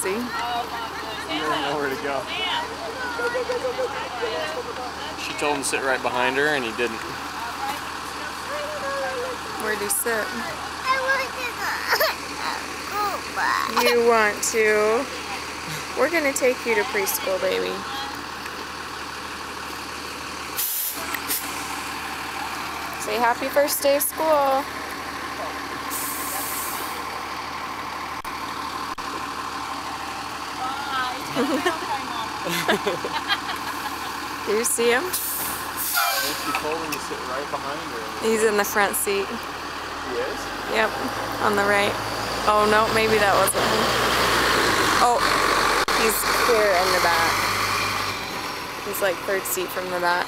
crazy. He doesn't know where to go. She told him to sit right behind her, and he didn't. Where'd he sit? I want to go. You want to? We're gonna take you to preschool, baby. Say happy first day of school. Do you see him? She told him to sit right behind her. He's in the front seat. He is? Yep, on the right. Oh no, maybe that wasn't him. Oh, he's clear in the back. He's like third seat from the back.